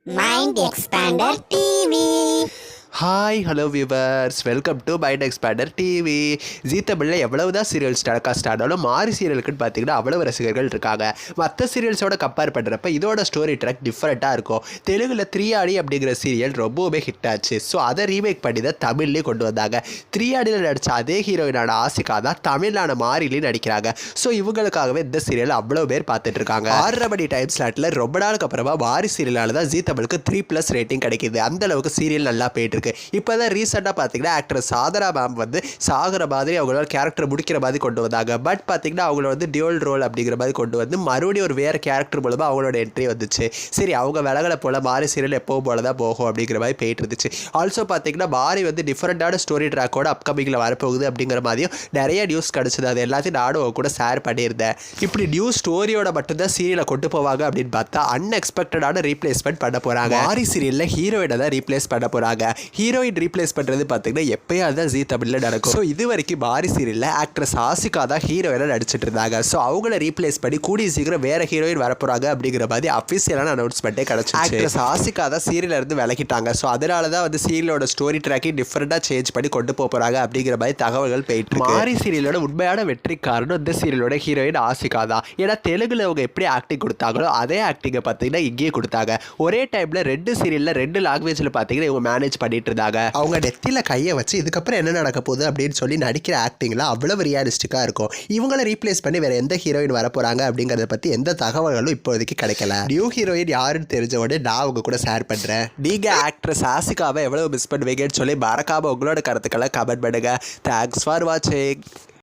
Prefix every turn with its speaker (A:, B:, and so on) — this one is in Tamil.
A: Mind Expander TV.
B: Hi hello viewers, welcome to Mind Expander TV. Zee தமிழில் எவ்வளவுதான் சீரியல்ஸ் டெலிகாஸ்ட் ஆனாலும் மாறி சீரியலுக்குன்னு பார்த்தீங்கன்னா அவ்வளவு ரசிகர்கள் இருக்காங்க. மற்ற சீரியல்ஸோட கம்பேர் பண்ணுறப்ப இதோட ஸ்டோரி ட்ராக் டிஃப்ரெண்ட்டாக இருக்கும். தெலுங்கில் த்ரீயாடி அப்படிங்கிற சீரியல் ரொம்பவுமே ஹிட் ஆச்சு. ஸோ அதை ரீமேக் பண்ணி தான் தமிழ்லேயும் கொண்டு வந்தாங்க. த்ரீயாடியில் நடித்த அதே ஹீரோயினான ஆசிகா தான் தமிழான மாறிலையும் நடிக்கிறாங்க. ஸோ இவங்களுக்காகவே இந்த சீரியல் அவ்வளோ பேர் பார்த்துட்டு இருக்காங்க. 6:30 மணி டைம் ஸ்லாட்டில் ரொம்ப நாளுக்கு அப்புறமா மாறி சீரியலால் தான் ஜீ தமிழுக்கு 3+ ரேட்டிங் கிடைக்கிது. அந்த அளவுக்கு சீரியல் நல்லா போயிட்டு இருக்கு. இப்போ தான் ரீசெண்டாக பார்த்தீங்கன்னா ஆக்டர் சாதனா மேம் வந்து சாகிற மாதிரி அவங்களோட கேரக்டர் முடிக்கிற மாதிரி கொண்டு வந்தாங்க. பட் பார்த்தீங்கன்னா அவங்கள வந்து டியூல் ரோல் அப்படிங்கிற மாதிரி கொண்டு வந்து மறுபடியும் ஒரு வேறு கேரக்டர் மூலமாக அவங்களோட என்ட்ரி வந்துச்சு. சரி, அவங்க விலகலை போல் மாறி சீரியல் எப்போவும் போல தான் போகும் அப்படிங்கிற மாதிரி போயிட்டு இருந்துச்சு. ஆல்சோ பார்த்தீங்கன்னா மாறி வந்து டிஃப்ரெண்டான ஸ்டோரி ட்ராக்கோட அப்கமிங்கில் வரப்போகுது அப்படிங்கிற மாதிரியும் நிறைய நியூஸ் கிடச்சிது. அது எல்லாத்தையும் நானும் கூட ஷேர் பண்ணியிருந்தேன். இப்படி நியூஸ் ஸ்டோரியோட மட்டும்தான் சீரியலை கொண்டு போவாங்க அப்படின்னு பார்த்தா அன்எக்ஸ்பெக்டடான ரீப்ளேஸ்மெண்ட் பண்ண போகிறாங்க. மாறி சீரியலில் ஹீரோயினை தான் ரீப்ளேஸ் பண்ண போகிறாங்க. ஹீரோயின் ரீப்ளேஸ் பண்ணுறது பார்த்தீங்கன்னா எப்போயாவது தான் ஜீ தமிழில் நடக்கும். ஸோ இது வரைக்கும் மாறி சீரியலில் ஆக்ட்ரஸ் ஆசிகா தான் ஹீரோயினாக நடிச்சிட்டு இருந்தாங்க. ஸோ அவங்கள ரீப்ளேஸ் பண்ணி கூடிய சீக்கிரம் வேற ஹீரோயின் வரப்போகிறாங்க அப்படிங்கிற மாதிரி அஃபிஷியலான அனௌன்ஸ்மெண்ட்டே கிடச்சி. ஆக்ட்ரஸ் ஆசிகா தான் சீரியலில் இருந்து விலகிட்டாங்க. ஸோ அதனால தான் வந்து சீரியலோட ஸ்டோரி ட்ராக்கை டிஃப்ரெண்ட்டாக சேஞ்ச் பண்ணி கொண்டு போகிறாங்க அப்படிங்கிற மாதிரி தகவல்கள் போயிட்டு இருக்கு. மாறி சீரியலோட உண்மையான வெற்றி காரணம் இந்த சீரியலோட ஹீரோயின் ஆசிகா தான். ஏன்னா தெலுங்குல அவங்க எப்படி ஆக்டிங் கொடுத்தாங்களோ அதே ஆக்டிங்கை பார்த்தீங்கன்னா இங்கேயே கொடுத்தாங்க. ஒரே டைமில் 2 சீரியலில் 2 லாங்குவேஜில் பார்த்தீங்கன்னா இவங்க மேனேஜ் பண்ணிட்டு இருந்தாங்க. அவங்க நெத்தியில் கையை வச்சு இதுக்கப்புறம் என்ன நடக்க போகுது அப்படின்னு சொல்லி நடிக்கிற ஆக்டிங்லாம் அவ்வளவு ரியலிஸ்டிக்காக இருக்கும். இவங்களை ரீப்ளேஸ் பண்ணி வேறு எந்த ஹீரோயின் வர போகிறாங்க அப்படிங்கிறத பற்றி எந்த தகவல்களும் இப்போதைக்கு கிடைக்கல. நியூ ஹீரோயின் யாருன்னு தெரிஞ்ச உடனே நான் அவங்க கூட ஷேர் பண்ணுறேன். நீங்கள் ஆக்ட்ரஸ் ஆசிகாவை எவ்வளோ மிஸ் பண்ணுவீங்கன்னு சொல்லி மறக்காமல் உங்களோட கருத்துக்களை கமெண்ட் பண்ணுங்கள். தேங்க்ஸ் ஃபார் வாட்சிங்.